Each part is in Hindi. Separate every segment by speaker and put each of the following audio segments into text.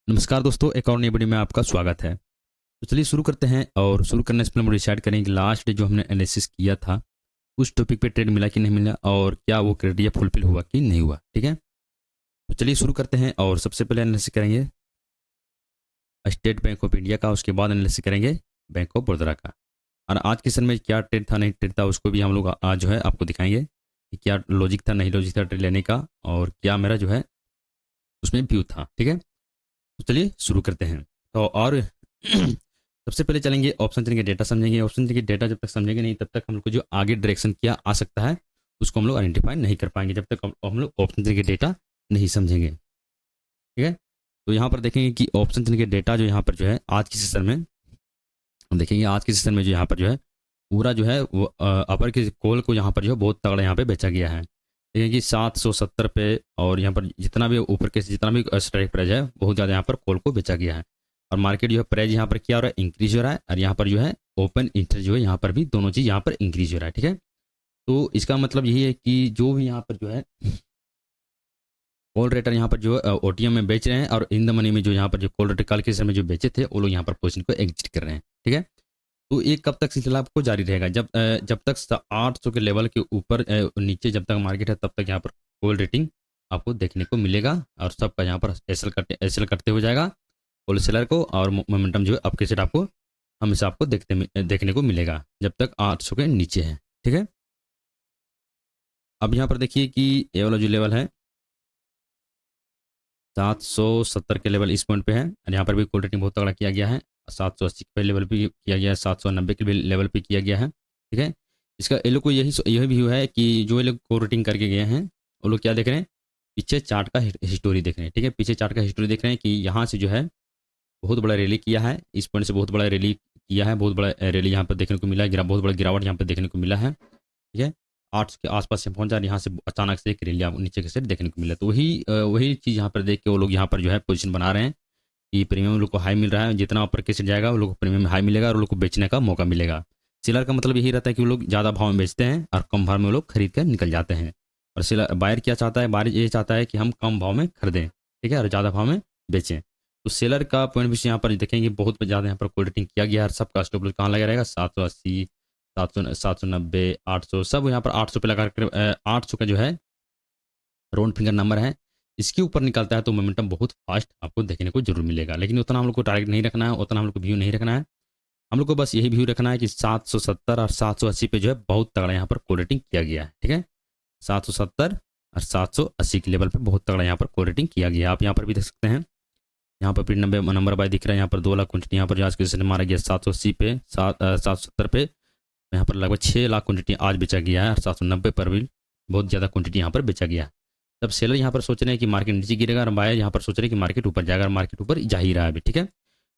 Speaker 1: नमस्कार दोस्तों, एक और नई वीडियो में आपका स्वागत है। तो चलिए शुरू करते हैं और शुरू करने से पहले हम डिसाइड करें कि लास्ट डे जो हमने एनालिसिस किया था, उस टॉपिक पे ट्रेड मिला कि नहीं मिला और क्या वो क्राइटेरिया फुलफिल हुआ कि नहीं हुआ, ठीक है? तो चलिए शुरू करते हैं और सबसे पहले एनालिसिस करेंगे स्टेट बैंक ऑफ इंडिया का, उसके बाद एनालिसिस करेंगे बैंक ऑफ बड़ौदा का। और आज के सेशन में क्या ट्रेड था, नहीं ट्रेड था, उसको भी हम लोग आज जो है आपको दिखाएंगे कि क्या लॉजिक था, नहीं लॉजिक था ट्रेड लेने का और क्या मेरा जो है उसमें व्यू था, ठीक है? तो चलिए शुरू करते हैं। तो और सबसे पहले चलेंगे ऑप्शन चेन के डेटा समझेंगे। ऑप्शन चेन के डेटा जब तक समझेंगे नहीं तब तक हम लोग को जो आगे डायरेक्शन क्या आ सकता है उसको हम लोग आइडेंटिफाई नहीं कर पाएंगे जब तक हम लोग ऑप्शन चेन के डेटा नहीं समझेंगे, ठीक है? तो यहाँ पर देखेंगे कि ऑप्शन चेन के डेटा जो यहाँ पर जो है आज के सेशन में हम देखेंगे। आज के सेशन में जो यहाँ पर जो है पूरा जो है वो अपर के कॉल को यहाँ पर जो है बहुत तगड़ा यहाँ पे बेचा गया है। देखिए कि 770 पे और यहाँ पर जितना भी ऊपर के जितना भी स्ट्राइक प्राइस है बहुत ज़्यादा यहाँ पर कॉल को बेचा गया है। और मार्केट जो है प्राइस यहाँ पर क्या हो रहा है, इंक्रीज हो रहा है। और यहाँ पर जो है ओपन इंटरेस्ट जो है यहाँ पर भी दोनों चीज़ यहाँ पर इंक्रीज हो रहा है, ठीक है? तो इसका मतलब यही है कि जो भी यहाँ पर जो है कॉल रेटर यहाँ पर जो ओटीएम में बेच रहे हैं और इन द मनी में जो यहाँ पर जो कॉल रेटर कल के समय जो बेचे थे वो लोग यहाँ पर पोजिशन को एग्जिट कर रहे हैं, ठीक है? तो ये कब तक सिलसिला आपको जारी रहेगा, जब तक 800 के लेवल के ऊपर नीचे जब तक मार्केट है तब तक यहाँ पर कॉल रेटिंग आपको देखने को मिलेगा और सबका यहाँ पर एसएल करते हो जाएगा होल सेलर को। और मोमेंटम जो है आपके सेट आपको हमेशा आपको देखने को मिलेगा जब तक 800 के नीचे है, ठीक है? अब यहाँ पर देखिए कि ये वाला जो लेवल है 770 के लेवल इस पॉइंट पे है और यहाँ पर भी कॉल रेटिंग बहुत तगड़ा किया गया है। 780 के लेवल पे किया गया है, 790 के लेवल पे किया गया है, ठीक है? इसका ये लोग को यही व्यू है कि जो ये लोग कॉल रेटिंग करके गए हैं वो लोग क्या देख रहे हैं, पीछे चार्ट का हिस्टोरी देख रहे हैं, ठीक है? पीछे चार्ट का हिस्टोरी देख रहे हैं कि यहाँ से जो है बहुत बड़ा रैली किया है, इस पॉइंट से बहुत बड़ा रैली किया है, बहुत बड़ा रैली यहाँ पर देखने को मिला है, बहुत बड़ा गिरावट यहाँ पर देखने को मिला है, ठीक है? 8 के आसपास से पहुंचा और यहाँ से अचानक से एक रैली नीचे के साइड देखने को मिला। तो वही चीज़ यहाँ पर देख के वो लोग यहाँ पर जो है पोजीशन बना रहे हैं कि प्रीमियम लोग को हाई मिल रहा है, जितना ऊपर के साइड जाएगा वो लोग को प्रीमियम हाई मिलेगा और वो लोग को बेचने का मौका मिलेगा। सेलर का मतलब यही रहता है कि वो लोग ज़्यादा भाव में बेचते हैं और कम भाव में वो लोग खरीद कर निकल जाते हैं। और सेलर बायर क्या चाहता है, बायर ये चाहता है कि हम कम भाव में खरीदें, ठीक है, और ज़्यादा भाव में बेचें। तो सेलर का पॉइंट भी यहाँ पर देखेंगे बहुत ज़्यादा यहाँ पर कोल्ड रेटिंग किया गया है। सबका स्टॉप लॉस कहाँ लगा रहेगा, 780, 790, 800, सब यहाँ पर 800 पे लगा कर 800 का जो है राउंड फिंगर नंबर है, इसके ऊपर निकलता है तो मोमेंटम बहुत फास्ट आपको देखने को जरूर मिलेगा। लेकिन उतना हम लोग को टारगेट नहीं रखना है, उतना हम लोग को व्यू नहीं रखना है। हम लोग को बस यही व्यू रखना है कि 770 और 780 पे जो है बहुत तगड़ा यहाँ पर कोल रेटिंग किया गया है, ठीक है? 770 और 780 के लेवल पे बहुत तगड़ा यहाँ पर कोल रेटिंग किया गया है। आप यहाँ पर भी देख सकते हैं, यहाँ पर फिर नंबर बाय दिख रहा है, यहाँ पर 2 लाख क्वान्टिटी यहाँ पर जो आज के सेशन मारा गया 780 पे 770 पे यहाँ पर लगभग 6 लाख क्वान्टिटी आज बेचा गया है और 790 पर भी बहुत ज़्यादा क्वान्टिटी यहाँ पर बेचा गया है। तब सेलर यहाँ पर सोच रहे हैं कि मार्केट नीचे गिरेगा और बायर यहाँ पर सोच रहे हैं कि मार्केट ऊपर जाएगा और मार्केट ऊपर जा ही रहा है अभी, ठीक है?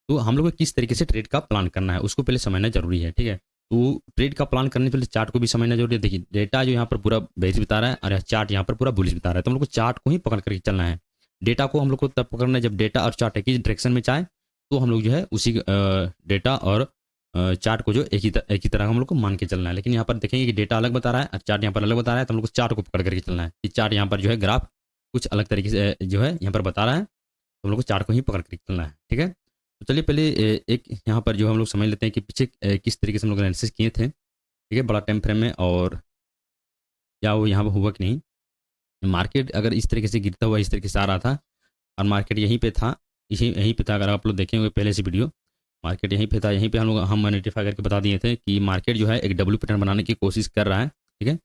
Speaker 1: तो हम लोग को किस तरीके से ट्रेड का प्लान करना है उसको पहले समझना जरूरी है, ठीक है? तो ट्रेड का प्लान करने से पहले चार्ट को भी समझना जरूरी है। देखिए डेटा जो यहाँ पर पूरा बेरिश बता रहा है और चार्ट यहाँ पर पूरा बुलिश बता रहा है, तो हम लोग को चार्ट को ही पकड़ करके चलना है। डेटा को हम लोग को तब पकड़ना है जब डेटा और चार्ट एक ही डायरेक्शन में चाहे, तो हम लोग जो है उसी डेटा और चार्ट को जो एक ही तरह हम लोग को मान के चलना है। लेकिन यहाँ पर देखेंगे कि डेटा अलग बता रहा है और चार्ट यहाँ पर अलग बता रहा है, तो हम लोग को चार्ट को पकड़ करके चलना है कि चार्ट यहाँ पर जो है ग्राफ कुछ अलग तरीके से जो है यहाँ पर बता रहा है, तो हम लोग को चार्ट को ही पकड़ करके चलना है, ठीक है? तो चलिए पहले एक यहाँ पर जो हम लोग समझ लेते हैं कि पीछे किस तरीके से हम लोग एनालिसिस किए थे, ठीक है, बड़ा टाइम फ्रेम में, और क्या वो यहाँ पर हुआ कि नहीं। मार्केट अगर इस तरीके से गिरता हुआ इस तरीके से आ रहा था और मार्केट यहीं पे था, यहीं पे था, अगर आप लोग देखेंगे पहले से वीडियो, मार्केट यहीं पे था, यहीं पे हम आइडेंटिफाई करके बता दिए थे कि मार्केट जो है एक डब्ल्यू पैटर्न बनाने की कोशिश कर रहा है, ठीक है?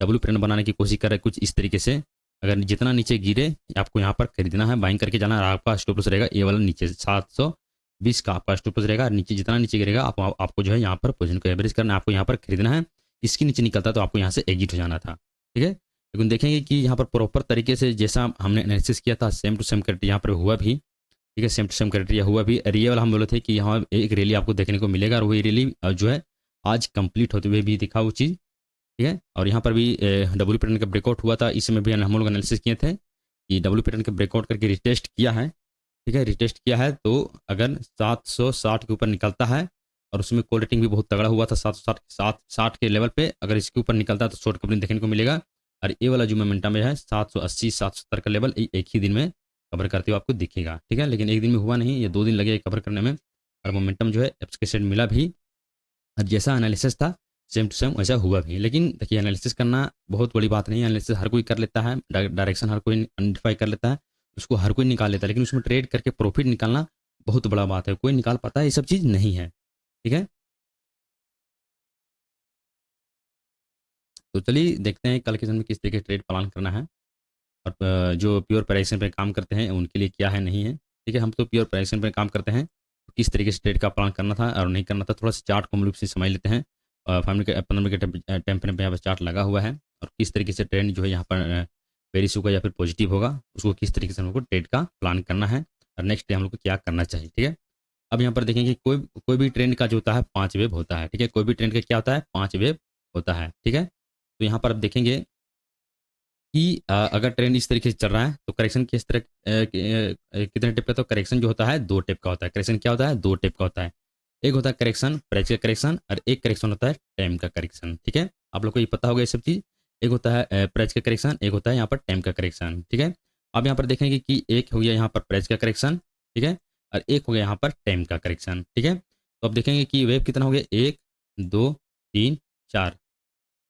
Speaker 1: डब्ल्यू पैटर्न बनाने की कोशिश कर रहा है कुछ इस तरीके से। अगर जितना नीचे गिरे आपको यहाँ पर खरीदना है, बाइंग करके जाना है, और आपका स्टॉप लॉस रहेगा ये वाला नीचे 720 का आपका स्टॉप लॉस रहेगा। और नीचे जितना नीचे गिरेगा आपको जो है यहाँ पर पोजीशन को एवरेज करना है, आपको यहाँ पर खरीदना है। इसके नीचे निकलता है तो आपको यहाँ से एग्जिट हो जाना था, ठीक है? लेकिन देखेंगे कि यहाँ पर प्रॉपर तरीके से जैसा हमने एनालिसिस किया था सेम टू सेम क्राइटेरिया यहाँ पर हुआ भी, ठीक है? सेम टू सेम क्राइटेरिया हुआ भी। रियल हम बोले थे कि यहाँ एक रैली आपको देखने को मिलेगा और वही रैली जो है आज कंप्लीट होते हुए भी दिखा वो चीज़, ठीक है? और यहाँ पर भी डब्ल्यू पैटर्न का ब्रेकआउट हुआ था, इसमें भी हम लोग एनालिसिस किए थे कि डब्ल्यू पैटर्न का ब्रेकआउट करके रिटेस्ट किया है, ठीक है? रिटेस्ट किया है तो अगर 760 के ऊपर निकलता है और उसमें कॉल रेटिंग भी बहुत तगड़ा हुआ था 760 के लेवल पे, अगर इसके ऊपर निकलता है तो शॉर्ट कवरिंग देखने को मिलेगा। और ये वाला जो मोमेंटम है 780 770 का लेवल एक ही दिन में कवर करते हुए आपको दिखेगा, ठीक है। लेकिन एक दिन में हुआ नहीं, ये 2 दिन लगे कवर करने में, और मोमेंटम जो है एप्स के साइड मिला भी, और जैसा एनालिसिस था सेम टू सेम वैसा हुआ भी। लेकिन देखिए एनालिसिस करना बहुत बड़ी बात नहीं है, एनालिसिस हर कोई कर लेता है, डायरेक्शन हर कोई आइडेंटिफाई कर लेता है, उसको हर कोई निकाल लेता है, लेकिन उसमें ट्रेड करके प्रॉफिट निकालना बहुत बड़ा बात है, कोई निकाल पाता है, ये सब चीज़ नहीं है, ठीक है। तो चलिए देखते हैं कल के दिन में किस तरीके ट्रेड प्लान करना है, और जो प्योर प्राइसिंग पे काम करते हैं उनके लिए क्या है नहीं है, ठीक है। हम तो प्योर प्राइसिंग पे काम करते हैं, तो किस तरीके से ट्रेड का प्लान करना था और नहीं करना था, थोड़ा सा चार्ट को हम लोग से समझ लेते हैं। 5 मिनट के 15 मिनट के यहाँ पर चार्ट लगा हुआ है, और किस तरीके से ट्रेंड जो है यहाँ पर बेरिश होगा या फिर पॉजिटिव होगा, उसको किस तरीके से हम लोग को ट्रेड का प्लान करना है, और नेक्स्ट डे हम लोग को क्या करना चाहिए, ठीक है। अब यहाँ पर देखेंगे कोई कोई भी ट्रेंड का जो होता है 5 वेव होता है, ठीक है। कोई भी ट्रेंड का क्या होता है 5 वेव होता है, ठीक है। तो यहाँ पर आप देखेंगे कि अगर ट्रेंड इस तरीके से चल रहा है तो करेक्शन किस तरह कितने टिप का, तो करेक्शन जो होता है 2 टिप का होता है। करेक्शन क्या होता है 2 टिप का होता है। एक होता है करेक्शन प्राइस का करेक्शन, और एक करेक्शन होता है टाइम का करेक्शन, ठीक है। आप लोग को ये पता होगा ये सब चीज़। एक होता है प्राइस का करेक्शन, एक होता है यहाँ पर टाइम का करेक्शन, ठीक है। अब यहाँ पर देखेंगे कि एक हो गया यहाँ पर प्राइस का करेक्शन, ठीक है, और एक हो गया यहाँ पर टाइम का करेक्शन, ठीक है। तो अब देखेंगे कि वेव कितना हो गया, 1 2 3 4,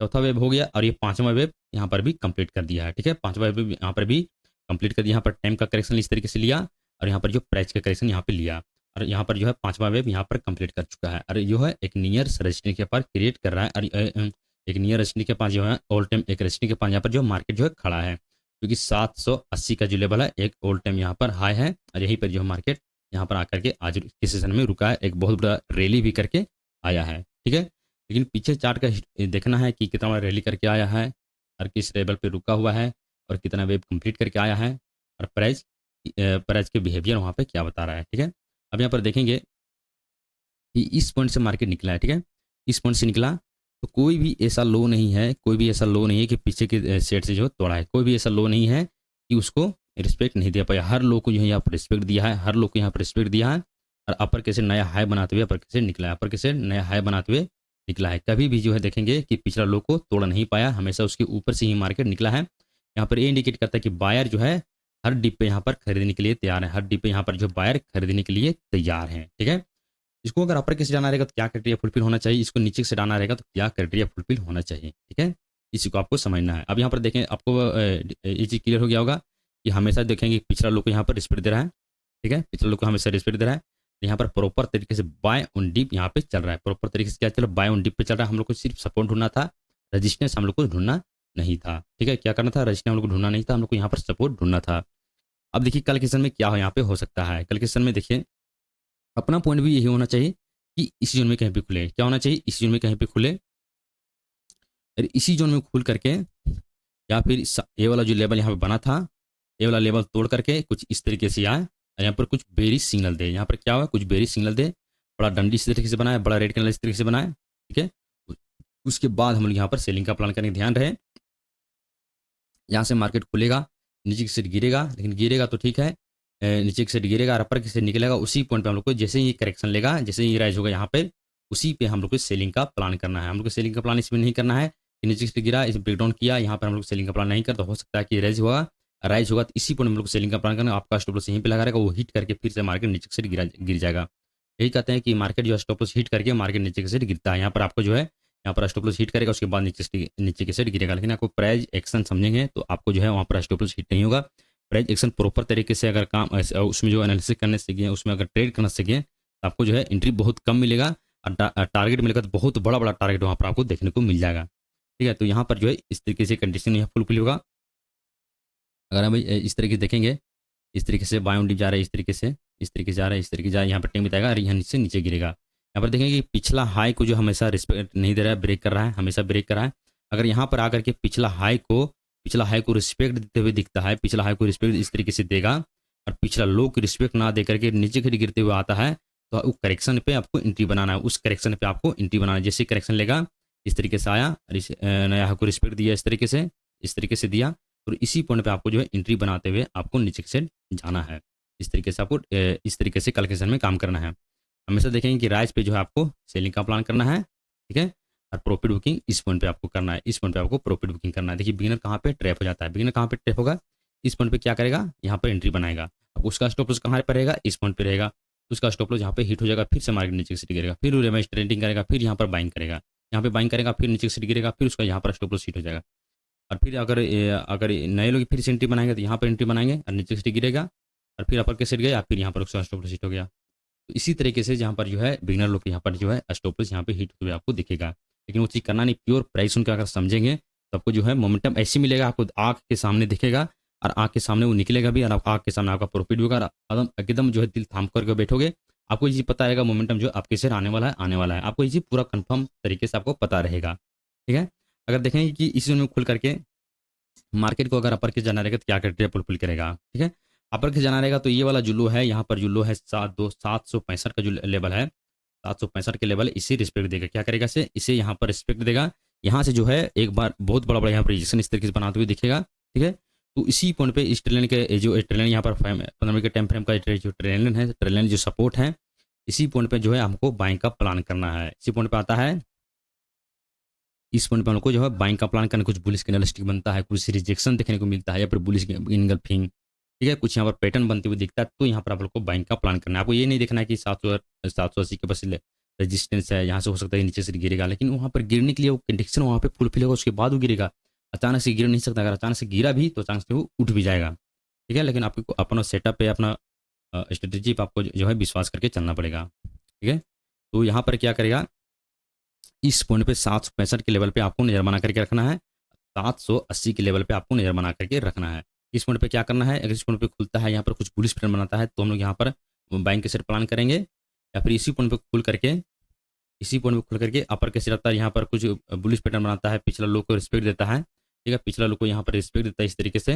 Speaker 1: चौथा वेब हो गया, और ये 5वां वेब यहाँ पर भी कंप्लीट कर दिया है, ठीक है। 5वां वेब यहाँ पर भी कंप्लीट कर दिया, यहाँ पर टाइम का करेक्शन इस तरीके से लिया, और यहाँ पर जो प्राइस का करेक्शन यहाँ पे लिया, और यहाँ पर जो है 5वां वेब यहाँ पर कंप्लीट कर चुका है, और जो है एक नियर रजिस्ट्री के पास क्रिएट कर रहा है, और एक नियर रजिस्ट्री के पास जो है ऑल टाइम एक रजिस्ट्री के पास यहाँ पर जो मार्केट जो है खड़ा है, क्योंकि 780 का जो लेवल है एक ऑल टाइम यहाँ पर हाई है, और यहीं पर जो है मार्केट यहाँ पर आकर के आज के सेशन में रुका है, एक बहुत बड़ा रैली भी करके आया है, ठीक है। लेकिन पीछे चार्ट का देखना है कि कितना बड़ा रैली करके आया है, और किस लेवल पे रुका हुआ है, और कितना वेव कंप्लीट करके आया है, और प्राइस प्राइस के बिहेवियर वहाँ पे क्या बता रहा है, ठीक है। अब यहाँ पर देखेंगे कि इस पॉइंट से मार्केट निकला है, ठीक है। इस पॉइंट से निकला तो कोई भी ऐसा लो नहीं है, कोई भी ऐसा लो नहीं है कि पीछे के सेट से जो तोड़ा है, कोई भी ऐसा लो नहीं है कि उसको रिस्पेक्ट नहीं दे पाया। हर लो को जो है यहाँ पर रिस्पेक्ट दिया है, हर लो को यहाँ पर रिस्पेक्ट दिया है, और अपर कैसे नया हाई बनाते हुए अपर कैसे निकला है, अपर कैसे नया हाई बनाते हुए निकला है। कभी भी जो है देखेंगे कि पिछला लो को तोड़ नहीं पाया, हमेशा उसके ऊपर से ही मार्केट निकला है। यहाँ पर ये इंडिकेट करता है कि बायर जो है हर डिप पे यहाँ पर खरीदने के लिए तैयार है, हर डिप पे यहाँ पर जो बायर खरीदने के लिए तैयार है, ठीक है। इसको अगर अपर कैसे जाना रहेगा तो क्या क्राइटेरिया फुलफिल होना चाहिए, इसको नीचे से डालना रहेगा तो क्या क्राइटेरिया फुलफिल होना चाहिए, ठीक है। इसी को आपको समझना है। अब यहाँ पर देखें आपको ये चीज़ क्लियर हो गया होगा कि हमेशा देखेंगे पिछला लोग को यहाँ पर रिस्पेक्ट दे रहा है, ठीक है, पिछला लोग को हमेशा रिस्पेक्ट दे रहा है। यहाँ पर प्रॉपर तरीके से बाय ऑन डिप यहाँ पे चल रहा है, प्रॉपर तरीके से क्या चल रहा है, बाय ऑन डिप पे चल रहा है। हम लोग को सिर्फ सपोर्ट ढूंढना था, रजिस्टेंस हम लोग को ढूंढना नहीं था, ठीक है। क्या करना था, रजिस्टेंस हम लोग को ढूंढना नहीं था, हम लोग को यहाँ पर सपोर्ट ढूंढना था। अब देखिए कल के सेशन में क्या हो यहाँ पे हो सकता है, कल के सेशन में देखिए अपना पॉइंट भी यही होना चाहिए कि इसी जोन में कहीं पे खुले, क्या होना चाहिए, इसी जोन में कहीं पे खुले, और इसी जोन में खुल करके या फिर ये वाला जो लेवल यहाँ पे बना था, ये वाला लेवल तोड़ करके कुछ इस तरीके से आए, और यहाँ पर कुछ बेरिश सिग्नल दे, यहाँ पर क्या हुआ कुछ बेरिश सिग्नल दे, बड़ा डंडी इस तरीके से बनाए, बड़ा रेड कलर इस तरीके से बनाए, ठीक है। उसके बाद हम लोग यहाँ पर सेलिंग का प्लान करने ध्यान रहे। यहाँ से मार्केट खुलेगा, नीचे की साइड गिरेगा, लेकिन गिरेगा तो ठीक है, नीचे की साइड गिरेगा और अपर की साइड निकलेगा, उसी पॉइंट पे हम लोग को जैसे ही करेक्शन लेगा, जैसे ही राइज होगा यहाँ पे, उसी पे हम लोग को सेलिंग का प्लान करना है। हम लोग को सेलिंग का प्लान इसमें नहीं करना है कि नीचे से गिरा इस ब्रेकडाउन किया, यहाँ पर हम लोग सेलिंग का प्लान नहीं करते। हो सकता है कि राइज होगा तो इसी पॉइंट हम लोग सेलिंग का प्लान करना, आपका स्टॉप लॉस यहीं पे लगा रहेगा, वो हिट करके फिर से मार्केट नीचे से गिर जाएगा। यही कहते हैं कि मार्केट जो है स्टॉप लॉस हिट करके मार्केट नीचे की साइड गिरता है। यहाँ पर आपको जो है यहाँ पर स्टॉप लॉस हिट करेगा, उसके बाद नीचे की साइड गिरेगा। लेकिन आपको प्राइस एक्शन समझेंगे तो आपको जो है वहाँ पर स्टॉप लॉस हिट नहीं होगा। प्राइस एक्शन प्रॉपर तरीके से अगर काम उसमें जो एनालिसिस करने सीखे, उसमें अगर ट्रेड करना सीखे तो आपको जो है एंट्री बहुत कम मिलेगा, और टारगेट मिलेगा तो बहुत बड़ा बड़ा टारगेट वहाँ पर आपको देखने को मिल जाएगा, ठीक है। तो यहाँ पर जो है इस तरीके से कंडीशन यहाँ फुलफिल होगा। अगर हम इस तरीके से देखेंगे, इस तरीके से बाय ऑन डिप जा रहा है, इस तरीके से जा रहा है, इस तरीके से जा रहा है, यहाँ पर टाइम बिताएगा और यहाँ से नीचे गिरेगा। यहाँ पर देखेंगे कि पिछला हाई को जो हमेशा रिस्पेक्ट नहीं दे रहा है, ब्रेक कर रहा है, हमेशा ब्रेक कर रहा है। अगर यहाँ पर आकर के पिछला हाई को रिस्पेक्ट देते हुए दिखता है, पिछला हाई को रिस्पेक्ट इस तरीके से देगा, और पिछला लो को रिस्पेक्ट ना दे करके नीचे खड़ी गिरते हुए आता है, तो उस करेक्शन पे आपको एंट्री बनाना है, उस करेक्शन पे आपको एंट्री बनाना है। जैसे करेक्शन लेगा इस तरीके से आया, नया हाई को रिस्पेक्ट दिया इस तरीके से दिया, और इसी पॉइंट पे आपको जो है एंट्री बनाते हुए आपको नीचे से जाना है। इस तरीके से आपको इस तरीके से कैलकुलेशन में काम करना है। हमेशा देखेंगे कि राइज पे जो है आपको सेलिंग का प्लान करना है, ठीक है, और प्रॉफिट बुकिंग इस पॉइंट पे आपको करना है, इस पॉइंट पे आपको प्रॉफिट बुकिंग करना है। देखिए बिगिनर कहाँ पे ट्रैप हो जाता है, बिगिनर कहाँ पे ट्रैप होगा, इस पॉइंट पे क्या करेगा, यहाँ पर एंट्री बनाएगा। अब उसका स्टॉप लॉस कहाँ पर रहेगा, इस पॉइंट पे रहेगा। उसका स्टॉप लॉस यहाँ पे हिट हो जाएगा, फिर से मार्केट नीचे से गिरेगा, फिर वो रिवर्स ट्रेडिंग करेगा, फिर यहाँ पर बाइंग करेगा, यहाँ पे बाइंग करेगा, फिर नीचे से गिरेगा, फिर उसका यहाँ पर स्टॉप लॉस हिट हो जाएगा। और फिर अगर नए लोग फिर से एंट्री बनाएंगे तो यहाँ पर एंट्री बनाएंगे और नीचे से गिरेगा, और फिर अपर के सेट गया, फिर यहाँ पर उसका स्टॉप लॉस हिट हो गया। तो इसी तरीके से जहाँ पर जो है बिगिनर लोग यहाँ पर जो है स्टॉप लॉस यहाँ पे हिट हुए आपको दिखेगा। लेकिन वो चीज़ करना नहीं, प्योर प्राइस उनका अगर समझेंगे तो आपको जो है मोमेंटम ऐसे मिलेगा, आपको आँख के सामने दिखेगा और आँख के सामने वो निकलेगा भी, और आँख के सामने आपका प्रॉफिट भी होगा। एकदम एकदम जो है दिल थाम करके बैठोगे, आपको ये चीज़ पता रहेगा मोमेंटम जो आपके शेयर आने वाला है, आने वाला है। आपको ये चीज़ पूरा कंफर्म तरीके से आपको पता रहेगा। ठीक है, अगर देखेंगे कि इस जोन में खुल करके मार्केट को अगर अपर के जाना रहेगा तो क्या क्राइटेरिया फुलफिल करेगा। ठीक है, अपर के जाना रहेगा तो ये वाला जो लो है, यहाँ पर जो लो है 765 का जो लेवल है, 765 के लेवल इसे रिस्पेक्ट देगा। क्या करेगा, इसे यहाँ पर रिस्पेक्ट देगा। यहाँ से जो है एक बार बहुत बड़ा बड़ा यहाँ पर रिजेक्शन इस तरीके से बनाते हुए दिखेगा। ठीक है, तो इसी पॉइंट पे इस ट्रेन के जो ट्रेन यहाँ पर 15 मिनट के टाइम फ्रेम का जो ट्रेन है, ट्रेन जो सपोर्ट है, इसी पॉइंट पे जो है हमको बाइंग का प्लान करना है। इसी पॉइंट पे आता है, इस पॉइंट पे हमको जो है बाइंग का प्लान करना, कुछ बुलिश कैंडलस्टिक बनता है, कुछ रिजेक्शन देखने को मिलता है, या फिर बुलिश इनगल्फिंग, ठीक है, कुछ यहाँ पर पैटर्न बनते हुए दिखता है, तो यहाँ पर आप लोग को बाइंग का प्लान करना है। आपको ये नहीं देखना है कि 780 के पास रेजिस्टेंस है, यहाँ से हो सकता है नीचे से गिरेगा, लेकिन वहाँ पर गिरने के लिए वो कंडीशन वहाँ पे फुलफिल होगा, उसके बाद वो गिरेगा। अचानक से गिर नहीं सकता, अगर अचानक से गिरा भी तो अचानक से वो उठ भी जाएगा। ठीक है, लेकिन आपको अपना सेटअप पे, अपना स्ट्रेटेजी पे आपको जो है विश्वास करके चलना पड़ेगा। ठीक है, तो यहाँ पर क्या करेगा, इस पॉइंट पे 765 के लेवल पे आपको नजर बना करके रखना है, 780 के लेवल पे आपको नजर बना करके रखना है। इस पॉइंट पे क्या करना है, अगर इस पॉइंट पे खुलता है, यहाँ पर कुछ बुलिश पैटर्न बनाता है, तो हम लोग यहाँ पर बाइंग के सेट प्लान करेंगे, या फिर इसी पॉइंट पे खुल करके, इसी पॉइंट पे खुल करके अपर के सेट आता है, यहाँ पर कुछ बुलिश पैटर्न बनाता है, पिछला लो को रिस्पेक्ट देता है। ठीक है, पिछला लो को यहाँ पर रिस्पेक्ट देता है इस तरीके से,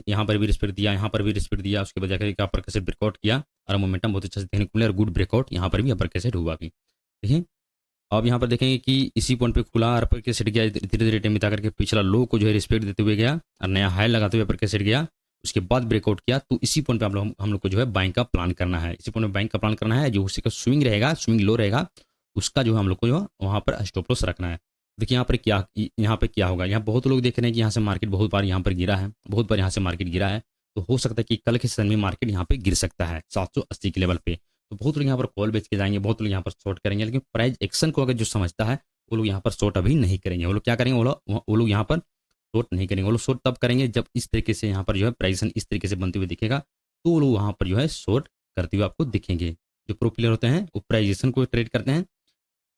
Speaker 1: यहाँ पर भी रिस्पेक्ट दिया, यहाँ पर भी रिस्पेक्ट दिया, उसके बाद जाकर अपर के सेट ब्रेकआउट किया, और मोमेंटम बहुत अच्छा से देखने को मिला, और गुड ब्रेकआउट यहाँ पर भी अपर के सेट हुआ भी। ठीक है, अब यहाँ पर देखेंगे कि इसी पॉइंट पे खुला और अपर के सेट गया, धीरे धीरे टाइम बिता करके पिछला लो को जो है रिस्पेक्ट देते हुए गया, और नया हाई लगाते हुए अपर के सेट गया, उसके बाद ब्रेकआउट किया। तो इसी पॉइंट पे हम लोग को जो है बाइंग का प्लान करना है। इसी पॉइंट पे बाइंग का प्लान करना है, जो उसी का स्विंग रहेगा, स्विंग लो रहेगा, उसका जो है हम लोग को जो वहाँ पर स्टॉप लॉस रखना है। देखिए यहाँ पे क्या होगा, यहाँ बहुत लोग देख रहे हैं कि यहाँ से मार्केट बहुत बार यहाँ पर गिरा है, बहुत बार यहाँ से मार्केट गिरा है, तो हो सकता है कि कल के सेशन में मार्केट यहाँ पे गिर सकता है 780 के लेवल पे। तो बहुत लोग यहाँ पर कॉल बेच के जाएंगे, बहुत लोग यहाँ पर शॉर्ट करेंगे, लेकिन प्राइस एक्शन को अगर जो समझता है वो लोग यहाँ पर शॉर्ट अभी नहीं करेंगे। वो लोग क्या करेंगे, वो लोग यहाँ पर शॉर्ट नहीं करेंगे। वो लोग शॉर्ट तब करेंगे जब इस तरीके से यहाँ पर जो है प्राइस इस तरीके से बनते हुए दिखेगा, तो वो लोग वहाँ पर जो है शॉर्ट करते हुए आपको दिखेंगे। जो प्रो प्लेयर होते हैं वो प्राइजेशन को ट्रेड करते हैं,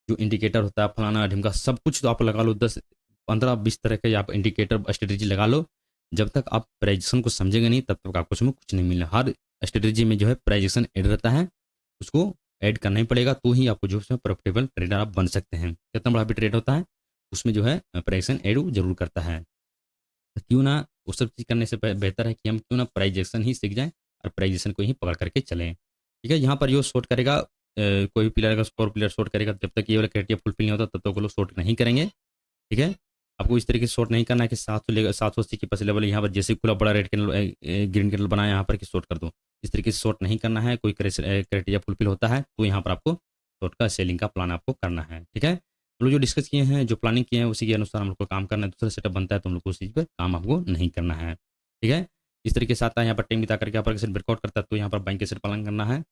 Speaker 1: जो इंडिकेटर होता है फलाना ढिमका सब कुछ तो आप लगा लो, 10 15 20 तरह के आप इंडिकेटर स्ट्रेटेजी लगा लो, जब तक आप प्राइजेशन को समझेंगे नहीं तब तक आपको उसमें कुछ नहीं मिलना। हर स्ट्रेटेजी में जो है प्राइजेशन ऐड रहता है, उसको ऐड करना ही पड़ेगा, तो ही आपको जो है प्रॉफिटेबल ट्रेडर आप बन सकते हैं। कितना बड़ा भी ट्रेड होता है उसमें जो है प्राइजेशन ऐड जरूर करता है। तो क्यों ना वो सब चीज़ करने से बेहतर है कि हम क्यों ना प्राइजेशन ही सीख जाएं और प्राइजेशन को ही पकड़ करके चलें। ठीक है, यहाँ पर जो शॉर्ट करेगा, कोई भी प्लेयर अगर स्कोर प्लेयर शॉर्ट करेगा, जब तक ये वाला क्राइटेरिया फुलफिल नहीं होता तब तक वो लोग शॉर्ट नहीं करेंगे। ठीक है, आपको इस तरीके से शॉर्ट नहीं करना है कि 780 के पास लेवल यहाँ पर जैसे खुला बड़ा रेड कैंडल ग्रीन कैंडल बनाया यहाँ पर कि शॉर्ट कर दो, इस तरीके से शॉर्ट नहीं करना है। कोई क्राइटेरिया फुलफिल होता है तो यहाँ पर आपको शॉर्ट का सेलिंग का प्लान आपको करना है। ठीक है, हम लोग जो डिस्कस किए हैं, जो प्लानिंग किए हैं, उसी के अनुसार हम लोग को काम करना है। दूसरा सेटअप बनता है तो हम लोग को उस चीज़ पर काम आपको नहीं करना है। ठीक है, इस तरीके से आता है, यहाँ पर टाइम बिता करके यहाँ पर कैसे ब्रेकआउट करता है तो यहाँ पर बैंक के सेट प्लान करना है,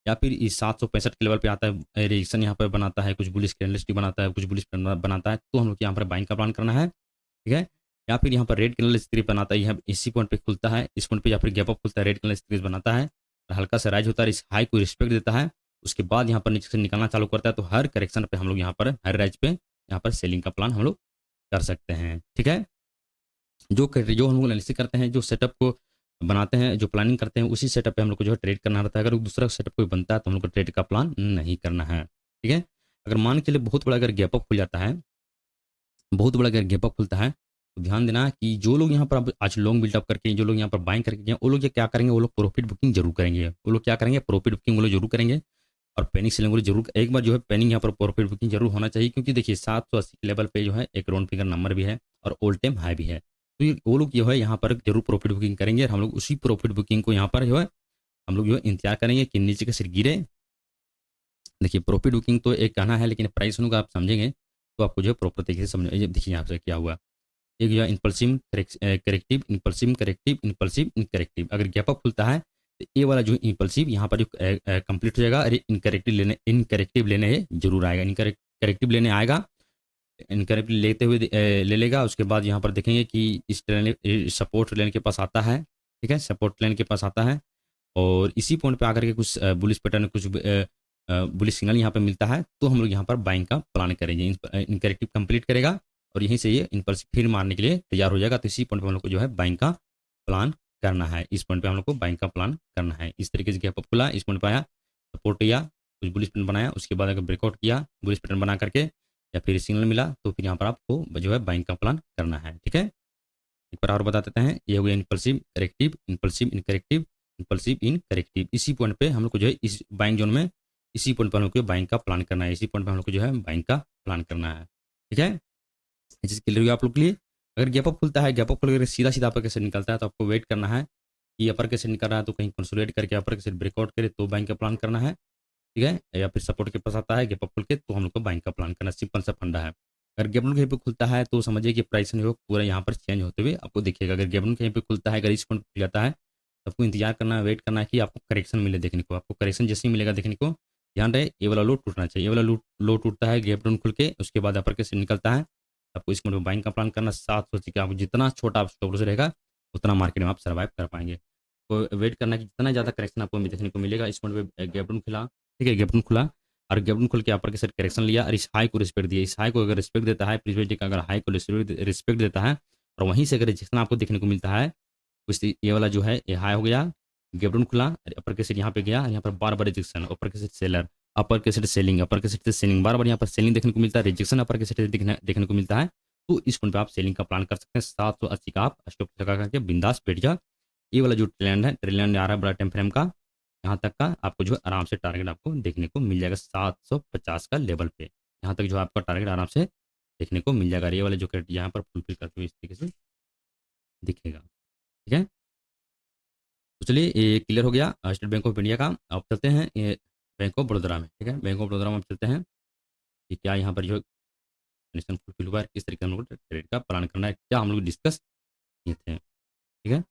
Speaker 1: या फिर इस 765 के लेवल पे आता है, रिएक्शन यहाँ पर बनाता है, कुछ बुलिश कैंडलस्टिक बनाता है, कुछ बुलिश बनाता है, तो हम लोग यहाँ पर बाइंग का प्लान करना है। ठीक है, या फिर यहाँ पर रेड कैंडल स्क्रिप्ट बनाता है, यहाँ इसी पॉइंट पे खुलता है, इस पॉइंट पे या फिर गैप अप खुलता है, रेड कैंडल स्क्रिप्ट बनाता है, हल्का सा राइज होता है, इस हाई को रिस्पेक्ट देता है, उसके बाद यहाँ पर नीचे से निकलना चालू करता है, तो हर करेक्शन पे हम लोग यहाँ पर हर राइज पे यहाँ पर सेलिंग का प्लान हम लोग कर सकते हैं। ठीक है, जो हम लोग एनालिसिस करते हैं, जो सेटअप को बनाते हैं, जो प्लानिंग करते हैं, उसी सेटअप पे हम लोग को जो है ट्रेड करना रहता है। अगर दूसरा सेटअप कोई बनता है तो हम लोग को ट्रेड का प्लान नहीं करना है। ठीक है, अगर मान के चलिए बहुत बड़ा अगर गैप अप खुल जाता है, बहुत बड़ा अगर गैप अप खुलता है, तो ध्यान देना कि जो लोग यहाँ पर आज लॉन्ग बिल्डअप करके, जो लोग यहाँ पर बाइंग करके गए, वो लोग ये क्या करेंगे, वो लोग प्रॉफिट बुकिंग जरूर करेंगे। वो लोग क्या करेंगे, प्रॉफिट बुकिंग वो लोग जरूर करेंगे, और पैनिक सेलिंग वो लोग जरूर एक बार जो है पैनिक यहाँ पर प्रॉफिट बुकिंग जरूर होना चाहिए, क्योंकि देखिए 780 के लेवल पे जो है एक राउंड फिगर नंबर भी है और ऑल टाइम हाई भी है। तो ये वो लोग जो है यहाँ पर जरूर प्रॉफिट बुकिंग करेंगे, और हम लोग उसी प्रॉफिट बुकिंग को यहाँ पर जो है हम लोग जो है इंतजार करेंगे कि नीचे का सिर गिरे। देखिए प्रॉफिट बुकिंग तो एक कहना है, लेकिन प्राइस का आप समझेंगे तो आपको जो है प्रॉपर तरीके से समझ। देखिए यहाँ से क्या हुआ, एक जो है impulsive corrective, impulsive corrective, impulsive incorrective. अगर गैप अप खुलता है तो ये वाला जो इम्पल्सिव यहाँ पर जो कंप्लीट हो जाएगा, और इनकरेक्टिव लेने जरूर आएगा, करेक्टिव लेने आएगा, इनकरेक्ट लेते हुए ले लेगा। उसके बाद यहाँ पर देखेंगे कि इस ट्रेन सपोर्ट लाइन के पास आता है, ठीक है, सपोर्ट लाइन के पास आता है, और इसी पॉइंट पे आकर के कुछ बुलिश पैटर्न, कुछ बुलिश सिग्नल यहाँ पे मिलता है, तो हम लोग यहाँ पर बाइंग का प्लान करेंगे। इनकरेक्टिव कंप्लीट करेगा और यहीं से ये इम्पल्स फिर मारने के लिए तैयार हो जाएगा, तो इसी पॉइंट पे हम लोग को जो है बाइंग का प्लान करना है। इस पॉइंट पे हम लोग को बाइंग का प्लान करना है। इस तरीके से गैप अप खुला, इस पॉइंट पे आया, सपोर्ट किया, कुछ बुलिश पैटर्न बनाया, उसके बाद अगर ब्रेकआउट किया बुलिश पैटर्न बना करके, या फिर सिग्नल मिला, तो फिर यहाँ पर आपको जो है बाइंग का प्लान करना है। ठीक है, एक बार और बता देते हैं, ये हो गया इम्पल्सिव करेक्टिव, इम्पल्सिव इनकरेक्टिव, इम्पल्सिव इनकरेक्टिव। इसी पॉइंट पे हम लोग को जो है इस बाइंग जोन में, इसी पॉइंट पर हम लोग को बाइंग का प्लान करना है, इसी पॉइंट पर हम लोग को जो है बाइंग का प्लान करना है। ठीक है, ये चीज़ क्लियर होगी आप लोग के लिए। अगर गैप अप खुलता है, गैप अप खुल सीधा सीधा अपर कैसे निकलता है, तो आपको वेट करना है कि अपर कैसे निकल रहा है, तो कहीं कंसोलिडेट करके अपर कैसे ब्रेकआउट करे तो बाइंग का प्लान करना है। ठीक है, या फिर सपोर्ट के पास आता है गैप अप खुल के, तो हम लोग को बाइंग का प्लान करना, सिंपल सा फंडा है। अगर गैप डाउन कहीं पे खुलता है तो समझिए कि प्राइस जो है पूरा यहाँ पर चेंज होते हुए आपको दिखेगा। अगर गैप डाउन कहीं पे खुलता है, अगर इस पॉइंट खुल जाता है, तो आपको इंतजार करना है, वेट करना है कि आपको करेक्शन मिले देखने को। आपको करेक्शन जैसे ही मिलेगा देखने को, ध्यान रहे ये वाला लो टूटना चाहिए, ये वाला लो टूटता है गैप डाउन खुल के, उसके बाद अपर कैसे निकलता है, आपको इस पॉइंट पर बाइंग का प्लान करना। साथ सोचिए कि आपको जितना छोटा आप स्टॉप लॉस रहेगा, उतना मार्केट में आप सर्वाइव कर पाएंगे। तो वेट करना कि जितना ज़्यादा करेक्शन आपको देखने को मिलेगा। इस पॉइंट पे गैप डाउन खुला, ठीक है, गैप डाउन खुला और गैप डाउन खुल के अपर के साइड करेक्शन लिया, और इस हाई को रिस्पेक्ट दिया। इस हाई को अगर रिस्पेक्ट देता है, प्रीवियस डे का अगर हाई को रिस्पेक्ट देता है, और वहीं से अगर जितना आपको देखने को मिलता है, उस ये वाला जो है ये हाई हो गया, गैप डाउन खुला, अपर के साइड यहाँ पे गया, यहाँ पर बार बार रिजेक्शन, अपर के साइड सेलर, अपर के साइड सेलिंग, अपर के साइड से सेलिंग, बार बार यहाँ पर सेलिंग देखने को मिलता है, रिजेक्शन अपर के साइड देखने को मिलता है। तो इस पॉइंट पे आप सेलिंग का प्लान कर सकते हैं। 780 का आप स्टॉप लगा करके बिंदास बैठ जा। ये वाला जो ट्रेंड आ रहा है बड़ा टाइम फ्रेम का, यहाँ तक का आपको जो है आराम से टारगेट आपको देखने को मिल जाएगा 750 का लेवल पे। यहाँ तक जो आपका टारगेट आराम से देखने को मिल जाएगा। ये वाले जो क्राइटेरिया यहाँ पर फुलफिल करते हुए इस तरीके से दिखेगा। ठीक है, तो चलिए ये क्लियर हो गया स्टेट बैंक ऑफ इंडिया का। अब चलते हैं ये बैंक ऑफ बड़ौदा में। ठीक है, बैंक ऑफ बड़ौदा में चलते हैं कि क्या यहाँ पर जो कंडीशन फुलफिल हुआ है, किस तरीके से हम लोग ट्रेड का प्लान करना है, क्या हम लोग डिस्कस किए थे। ठीक है,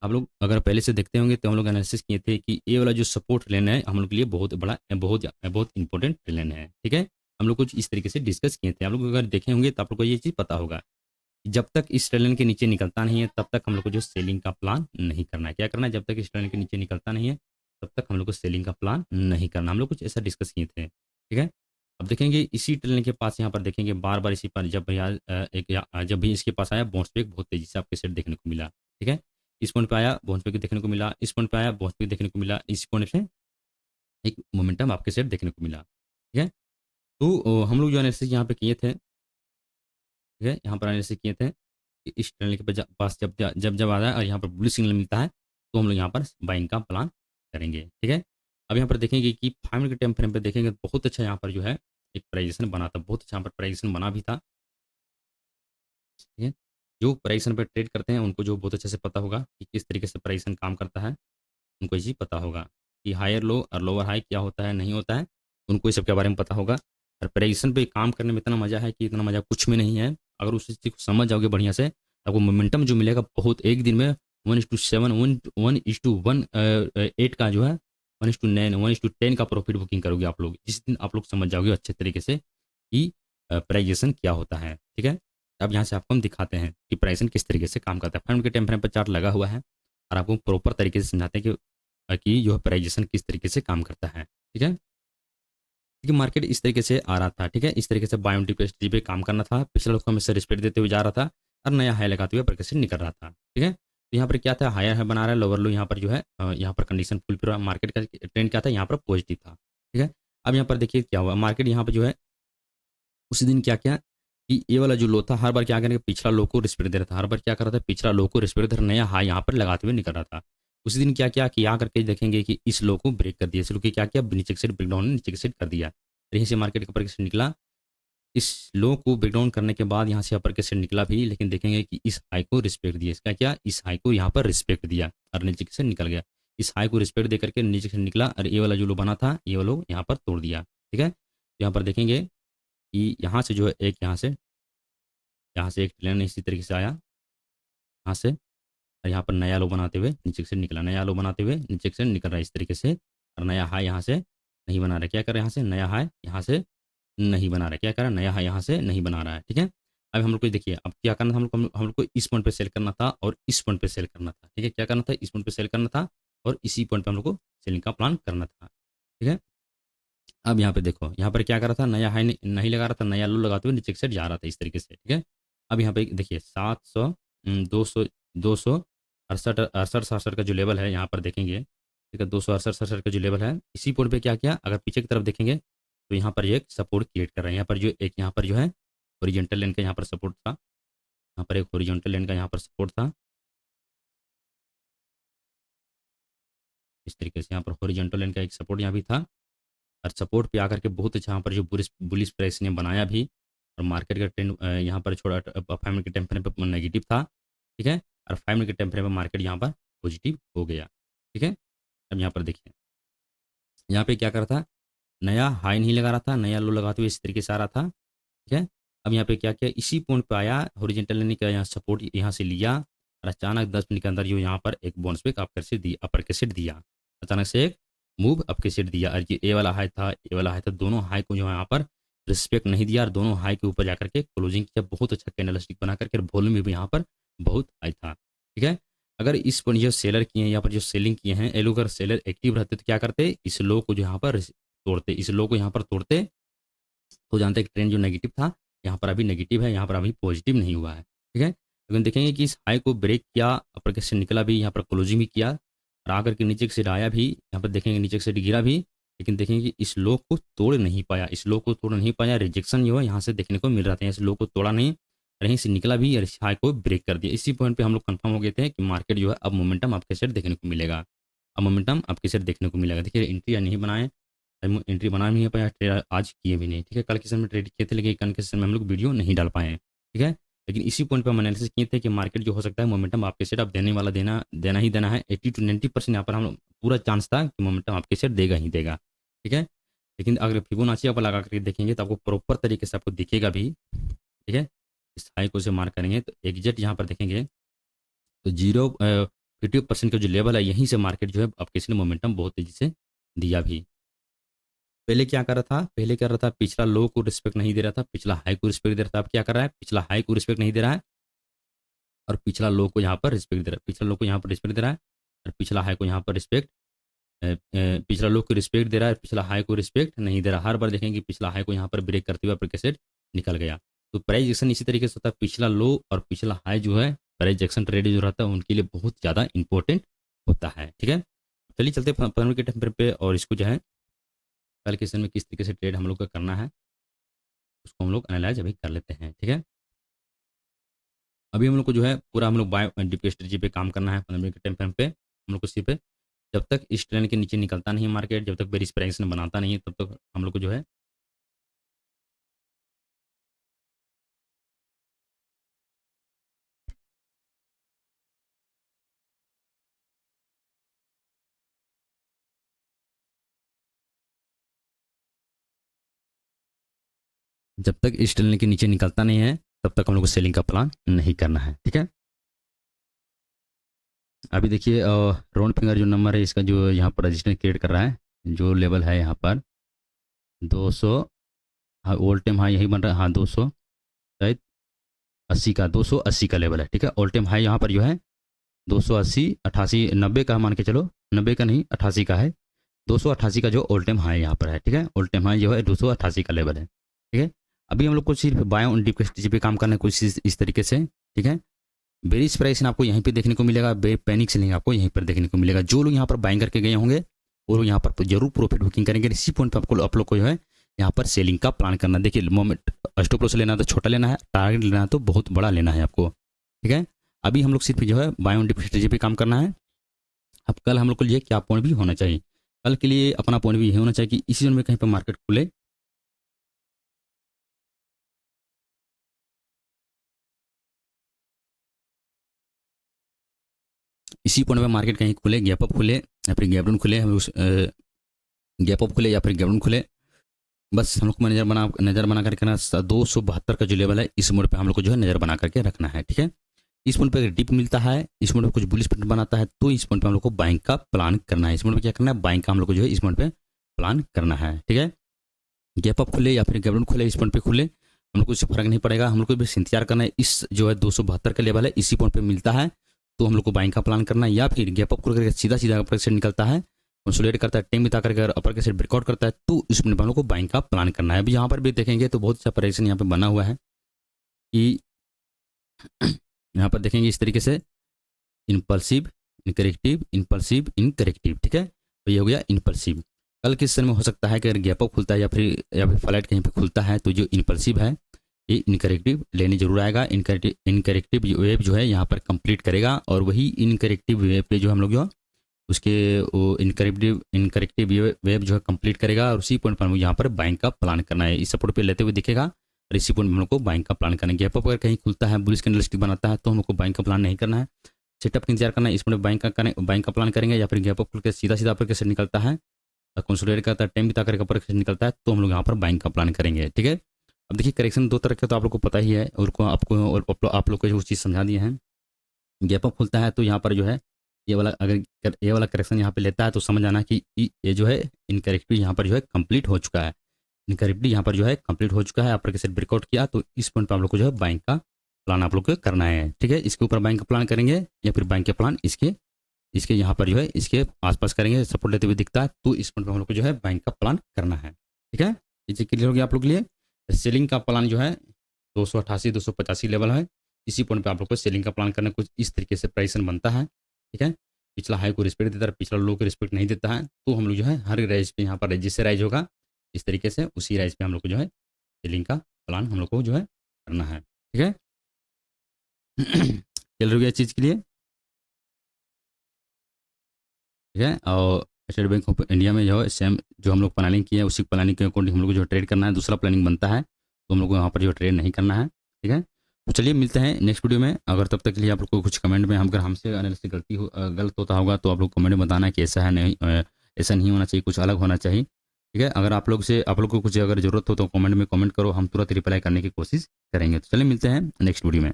Speaker 1: आप लोग अगर पहले से देखते होंगे तो हम लोग एनालिसिस किए थे कि ये वाला जो सपोर्ट लेन है हम लोग के लिए बहुत बड़ा, बहुत इंपॉर्टेंट लेन है। ठीक है, हम लोग कुछ इस तरीके से डिस्कस किए थे। आप लोग अगर देखे होंगे तो आप लोग को ये चीज़ पता होगा कि जब तक इस ट्रेन के नीचे निकलता नहीं है, तब तक हम लोग को जो सेलिंग का प्लान नहीं करना है। क्या करना है, जब तक इस ट्रेन के नीचे निकलता नहीं है, तब तक हम लोग को सेलिंग का प्लान नहीं करना। हम लोग कुछ ऐसा डिस्कस किए थे। ठीक है, अब देखेंगे इसी ट्रेन के पास यहाँ पर देखेंगे बार बार इसी पर जब जब भी इसके पास आया बाउंस बैक बहुत तेजी से आपके सेट देखने को मिला। ठीक है, इस पॉइंट पे आया बाउंस बैक देखने को मिला, इस पॉइंट पे आया बाउंस बैक देखने को मिला, इस पॉइंट से एक मोमेंटम आपके सेट देखने को मिला। ठीक है, तो हम लोग जो एनालिसिस यहाँ पे किए थे, ठीक है, यहाँ पर एनालिसिस किए थे कि इस ट्रेन के पास जब जब जब आता है और यहाँ पर बुलिश सिग्नल मिलता है, तो हम लोग यहाँ पर बाइंग का प्लान करेंगे। ठीक है, अब यहाँ पर देखेंगे कि 5 मिनट के टाइम फ्रेम पे देखेंगे तो बहुत अच्छा यहाँ पर जो है एक प्राइजेशन बना था, बहुत अच्छा यहाँ पर प्राइजेशन बना भी था। ठीक है, जो प्राइजेशन पे ट्रेड करते हैं उनको जो बहुत अच्छे से पता होगा कि किस तरीके से प्राइजेशन काम करता है, उनको ये चीज़ पता होगा कि हायर लो और लोअर हाई क्या होता है, नहीं होता है, उनको इस सब के बारे में पता होगा। और प्रेडिक्शन पे काम करने में इतना मज़ा है कि इतना मज़ा कुछ में नहीं है। अगर उस चीज़ को समझ जाओगे बढ़िया से, आपको मोमेंटम जो मिलेगा बहुत, एक दिन में 1:7 1:1:8 का जो है 1:9 1:10 का प्रॉफिट बुकिंग करोगे आप लोग, जिस दिन आप लोग समझ जाओगे अच्छे तरीके से कि प्राइजेशन क्या होता है। ठीक है, अब यहाँ से आपको हम दिखाते हैं कि प्राइजेशन किस तरीके से काम करता है। 5 मिनट के टाइम फ्रेम पर चार्ट लगा हुआ है और आपको प्रॉपर तरीके से समझाते हैं कि जो है प्राइजेशन किस तरीके से काम करता है। ठीक है, क्योंकि मार्केट इस तरीके से आ रहा था। ठीक है, इस तरीके से बाय ऑन डिप स्ट्रेटजी पे काम करना था, पिछले लोग को हमेशा रिस्पेक्ट देते हुए जा रहा था और नया हाई लगाते हुए प्रकृति से निकल रहा था। ठीक है, तो यहाँ पर क्या था, हायर हाई बना रहा है, लोअर लो यहाँ पर जो है यहाँ पर कंडीशन फुल पूरा मार्केट का ट्रेंड क्या था, यहाँ पर पॉजिटिव था। ठीक है, अब यहाँ पर देखिए क्या हुआ, मार्केट यहाँ पर जो है उसी दिन क्या किया कि ये वाला जो लो था हर बार क्या करने पिछला लो को रिस्पेक्ट दे रहा था, हर बार क्या कर रहा था, पिछला लो को रिस्पेक्ट दे रहा, नया हाई यहाँ पर लगाते हुए निकल रहा था। उसी दिन क्या किया कि यहाँ करके देखेंगे कि इस लो को ब्रेक कर दिया, इस लो की क्या किया, नीचे के साइड ब्रेकडाउन ने नीचे के साइड कर दिया, और यहीं से मार्केट के ऊपर के साइड निकला। इस लो को ब्रेकडाउन करने के बाद यहाँ से अपर के साइड निकला भी, लेकिन देखेंगे कि इस हाई को रिस्पेक्ट दिया, इसका क्या, इस हाई को यहाँ पर रिस्पेक्ट दिया और नीचे के साइड निकल गया। इस हाई को रिस्पेक्ट दे करके नीचे से निकला और ये वाला जो लो बना था ये वाला यहाँ पर तोड़ दिया। ठीक है, यहाँ पर देखेंगे कि यहाँ से जो है एक यहाँ से यहाँ से एक ट्रेंड इसी तरीके से आया यहाँ से, और यहाँ पर नया लो बनाते हुए नीचे से निकला, नया लो बनाते हुए नीचे से निकल रहा है इस तरीके से, और नया हाई यहाँ से नहीं बना रहा है। क्या कर रहा है यहाँ से, नया हाई यहाँ से नहीं बना रहा है। क्या कर रहा है, नया हाई यहाँ से नहीं बना रहा है। ठीक है, अब हम लोग को देखिए अब क्या करना था, हम लोग को इस पॉइंट पे सेल करना था और इस पॉइंट पे सेल करना था। ठीक है, क्या करना था, इस पॉइंट पे सेल करना था और इसी पॉइंट पे हम लोग को सेलिंग का प्लान करना था। ठीक है, अब यहाँ पे देखो, यहाँ पर क्या कर रहा था, नया हाई नहीं लगा रहा था, नया लो लगाते हुए नीचे से जा रहा था इस तरीके से। ठीक है, अब यहाँ पे देखिए 700 200 200 68 67 का जो लेवल है यहाँ पर देखेंगे। ठीक है, 268 67 का जो लेवल है, इसी पॉइंट पे क्या किया, अगर पीछे की तरफ देखेंगे तो यहाँ पर ये एक सपोर्ट क्रिएट कर रहा है। यहाँ पर जो एक यहाँ पर जो है हॉरिजॉन्टल लाइन का यहाँ पर सपोर्ट था, यहाँ पर एक हॉरिजॉन्टल लाइन का यहाँ पर सपोर्ट था इस तरीके से, यहाँ पर हॉरिजॉन्टल लाइन का एक सपोर्ट यहाँ भी था, और सपोर्ट पे आकर के बहुत अच्छा यहाँ पर जो बुलिश प्राइस ने बनाया भी, और मार्केट का ट्रेंड यहाँ पर छोड़ा 5 मिनट के टाइम फ्रेम पे नेगेटिव था। ठीक है, और 5 मिनट के टाइम फ्रेम पे मार्केट यहाँ पर पॉजिटिव हो गया। ठीक है, अब यहाँ पर देखिए, यहाँ पे क्या कर रहा था, नया हाई नहीं लगा रहा था, नया लो लगाते हुए इस तरीके से आ रहा था। ठीक है, अब यहाँ पे क्या किया, इसी पॉइंट पे आया, हॉरिजॉन्टल लाइन का यहाँ सपोर्ट यहाँ से लिया, और अचानक 10 मिनट के अंदर जो यहाँ पर एक बाउंस बैक अपर के सेट दिया, अचानक से एक मूव अप के सेट दिया, और ये ए वाला हाई था, ए वाला हाई था, दोनों हाई को जो है यहाँ पर रिस्पेक्ट नहीं दिया, और दोनों हाई के ऊपर जाकर के क्लोजिंग किया, बहुत अच्छा कैंडल स्टिक बना करके, वॉल्यूम भी यहाँ पर बहुत हाई था। ठीक है, अगर इस पर जो सेलर किए हैं, यहाँ पर जो सेलिंग किए हैं, ये लोग अगर सेलर एक्टिव रहते तो क्या करते, इस लो को जो यहाँ पर तोड़ते, इस लो को यहाँ पर तोड़ते, तो जानते हैं कि ट्रेंड जो नेगेटिव था यहाँ पर अभी नेगेटिव है, यहाँ पर अभी पॉजिटिव नहीं हुआ है। ठीक है, लेकिन देखेंगे कि इस हाई को ब्रेक किया, अपर के से निकला भी, यहाँ पर क्लोजिंग भी किया, और आकर के नीचे से आया भी, यहाँ पर देखेंगे नीचे से गिरा भी, लेकिन देखेंगे कि इस लो को तोड़ नहीं पाया, इस लो को तोड़ नहीं पाया, रिजेक्शन जो है यहाँ से देखने को मिल रहा था, इस लो को तोड़ा नहीं, कहीं से निकला भी और इस हाई को ब्रेक कर दिया। इसी पॉइंट पे हम लोग कंफर्म हो गए थे कि मार्केट जो है अब मोमेंटम आपके साइड देखने को मिलेगा, अब मोमेंटम आपके साइड देखने को मिलेगा। देखिए एंट्री नहीं बनाए, एंट्री बना भी नहीं पाया, ट्रेड आज किए भी नहीं। ठीक है, कल के सेशन में ट्रेड किए थे, लेकिन कल के सेशन में हम लोग वीडियो नहीं डाल पाए। ठीक है, लेकिन इसी पॉइंट पे हम एनालिसिस किए थे कि मार्केट जो हो सकता है मोमेंटम आपके सेट अब देने वाला देना ही देना है, 80 to 90% यहाँ पर हम पूरा चांस था कि मोमेंटम आपके सेट देगा ही देगा। ठीक है, लेकिन अगर फिबोनाची आप लगा करके देखेंगे तो आपको प्रॉपर तरीके से आपको दिखेगा भी। ठीक है, इस हाई को से मार्क करेंगे तो एग्जैक्ट यहाँ पर देखेंगे तो 50% का जो लेवल है, यहीं से मार्केट जो है आपके सेट मोमेंटम बहुत तेजी से दिया भी। पहले क्या कर रहा था, पहले क्या कर रहा था, पिछला लो को रिस्पेक्ट नहीं दे रहा था, पिछला हाई को रिस्पेक्ट दे रहा था। अब क्या कर रहा है, पिछला हाई को रिस्पेक्ट नहीं दे रहा है और पिछला लो को यहाँ पर रिस्पेक्ट दे रहा है, पिछला लो को यहाँ पर रिस्पेक्ट दे रहा है और पिछला हाई को यहाँ पर रिस्पेक्ट, पिछला लो को रिस्पेक्ट दे रहा है, पिछला हाई को रिस्पेक्ट नहीं दे रहा। हर बार देखेंगे कि पिछला हाई को यहाँ पर ब्रेक करते हुए अपर कैसेट निकल गया। तो प्राइस एक्शन इसी तरीके से होता है, पिछला लो और पिछला हाई जो है प्राइस एक्शन ट्रेड जो रहता है उनके लिए बहुत ज़्यादा इंपॉर्टेंट होता है। ठीक है, चलिए चलते 15 मिनट के टाइम पे और इसको जो है कल के सेशन में किस तरीके से ट्रेड हम लोग का करना है उसको हम लोग एनालाइज अभी कर लेते हैं। ठीक है, अभी हम लोग को जो है पूरा हम लोग बाय डिप स्ट्रेटजी पे काम करना है 15 मिनट के टाइम फ्रेम पे। हम लोग को सिर्फ जब तक इस ट्रेंड के नीचे निकलता नहीं मार्केट, जब तक बेरिश प्राइस बनाता नहीं तब तक हम लोग को जो है जब तक इस ट्रेंड के नीचे निकलता नहीं है तब तक हम लोग को सेलिंग का प्लान नहीं करना है। ठीक है, अभी देखिए राउंड फिंगर जो नंबर है इसका जो यहाँ पर रजिस्टेंस क्रिएट कर रहा है, जो लेवल है यहाँ पर 200, हाँ ऑल टाइम हाई यही बन रहा है, हाँ 200 शायद 80 का, 280 का लेवल है। ठीक है, ऑल टाइम हाई यहाँ पर जो है 280 88 90 का मान के चलो, 90 का नहीं 88 का है, 288 का जो ऑल टाइम हाई यहाँ पर है। ठीक है, ऑल टाइम हाई जो है 288 का लेवल है। ठीक है, अभी हम लोग को सिर्फ बाय ऑन डिप स्ट्रेटजी पे काम करना है कुछ इस तरीके से। ठीक है, बेरिश प्राइस आपको यहीं पे देखने को मिलेगा, पैनिक सेलिंग आपको यहीं पर देखने को मिलेगा। जो लोग यहाँ पर बाइंग करके गए होंगे वो लोग यहाँ पर जरूर प्रॉफिट बुकिंग करेंगे। इसी पॉइंट पर आपको आप लोग को जो है यहाँ पर सेलिंग का प्लान करना। देखिए मोमेंट स्टॉप लॉस लेना तो छोटा लेना है, टारगेट लेना तो बहुत बड़ा लेना है आपको। ठीक है, अभी हम लोग सिर्फ जो है बाय ऑन डिप स्ट्रेटजी पे काम करना है। अब कल हम लोग के लिए क्या पॉइंट भी होना चाहिए, कल के लिए अपना पॉइंट भी यही होना चाहिए कि इसी जोन में कहीं पर मार्केट खुले, इसी पॉइंट पे मार्केट कहीं खुले, गैप अप खुले या फिर गैप डाउन खुले, गैप अप खुले या फिर गैप डाउन खुले, बस हम लोग को नज़र बना करके ना 272 का जो लेवल है इस मोड पे हम लोग को जो है नज़र बना करके रखना है, ठीक है। इस मोड पे अगर डिप मिलता है, इस मोड पे कुछ बुलिश पैटर्न बनाता है, तो इस मोड पे हम लोग को बाइंग का प्लान करना है। इस मोड पे क्या करना है, बाइंग का हम लोग को जो है इस मोड पे प्लान करना है, ठीक है। गैप अप खुले या फिर गैप डाउन खुले, इस पॉइंट पे खुले, हम लोग को इससे फर्क नहीं पड़ेगा। हम लोग को बस इंतजार करना है, इस जो है 272 का लेवल है इसी पॉइंट पे मिलता है तो हम लोग को बाइंग का प्लान करना है, या फिर गैप अप खुल करके सीधा सीधा अपर के साइड निकलता है, कंसोलिडेट करता है, टाइम बिता करके अपर के साइड ब्रेकआउट करता है, तो इस पॉइंट पे हम लोग को बाइंग का प्लान करना है। अभी यहाँ पर भी देखेंगे तो बहुत अच्छा प्रेडिक्शन यहाँ पे बना हुआ है कि यहाँ पर देखेंगे इस तरीके से इम्पल्सिव इनकरेक्टिव, इम्पल्सिव इनकरेक्टिव, ठीक है। तो ये हो गया इम्पल्सिव। कल के सेशन में हो सकता है कि अगर गैप अप खुलता है या फिर फ्लैट कहीं पे खुलता है तो जो इम्पल्सिव है ये इनकरेक्टिव लेने जरूर आएगा। इनकरेक्टिव वेव जो है यहाँ पर कंप्लीट करेगा और वही इनकरेक्टिव वेव पे जो हम लोग जो उसके वो इनकरेक्टिव वेव जो है कंप्लीट करेगा और उसी पॉइंट पर हम यहाँ पर बाइंग का प्लान करना है। इस सपोर्ट पे लेते हुए दिखेगा और इसी पॉइंट पर हम लोग को बाइंग का प्लान करना है। गैप अप अगर कहीं खुलता है, बुलिश कैंडल स्टिक बनाता है, तो हम लोग को बाइंग का प्लान नहीं करना है, सेटअप का इंतजार करना है। इसमें बाइंग का प्लान करेंगे या फिर गैप अप खुल के सीधा सीधा अपर के साइड निकलता है, कंसोलिडेट करता है, टाइम बिता करके अपर के साइड निकलता है, तो हम लोग यहाँ पर बाइंग का प्लान करेंगे, ठीक है। अब देखिए करेक्शन दो तरह के तो आप लोग को पता ही है और आप लोग को जो चीज़ समझा दिए हैं। गैप अप खुलता है तो यहाँ पर जो है ये वाला करेक्शन यहाँ पे लेता है तो समझ आना कि ये जो है इनकरेक्टिव यहाँ पर जो है कंप्लीट हो चुका है। इनकरेक्टिव यहाँ पर जो है कंप्लीट हो चुका है, अपर के साइड ब्रेकआउट किया, तो इस पॉइंट पर आप लोग को जो है बाइंग का प्लान आप लोग को करना है, ठीक है। इसके ऊपर बाइंग का प्लान करेंगे या फिर बाइंग का प्लान इसके यहाँ पर जो है इसके आसपास करेंगे, सपोर्ट लेते हुए दिखता है तो इस पॉइंट पर हम लोग को जो है बाइंग का प्लान करना है, ठीक है। ये चीज़ क्लियर हो गया आप लोग के लिए। सेलिंग का प्लान जो है 288 285 लेवल है, इसी पॉइंट पे आप लोग को सेलिंग का प्लान करना, कुछ इस तरीके से प्राइसन बनता है, ठीक है। पिछला हाई को रिस्पेक्ट देता है, पिछला लो को रिस्पेक्ट नहीं देता है, तो हम लोग जो है हर राइज पे यहाँ पर जिससे राइज होगा इस तरीके से उसी राइज पे हम लोग को जो है सेलिंग का प्लान हम लोग को जो है करना है, ठीक है। क्लियर हो गया चीज़ के लिए, ठीक है। और स्टेट बैंक ऑफ इंडिया में जो है सेम जो हम लोग प्लानिंग किया है उसी प्लानिंग के अकॉर्डिंग हम लोग को जो ट्रेड करना है। दूसरा प्लानिंग बनता है तो हम लोग को यहाँ पर जो ट्रेड नहीं करना है, ठीक है। तो चलिए मिलते हैं नेक्स्ट वीडियो में। अगर तब तक के लिए आप लोग को कुछ कमेंट में अगर हमसे एनालिसिस गलत होता होगा तो आप लोग कमेंट में बताना कि ऐसा है नहीं, ऐसा नहीं होना चाहिए, कुछ अलग होना चाहिए, ठीक है। अगर आप लोग को कुछ अगर ज़रूरत हो तो कमेंट में कमेंट करो, हम तुरंत रिप्लाई करने की कोशिश करेंगे। तो चलिए मिलते हैं नेक्स्ट वीडियो में।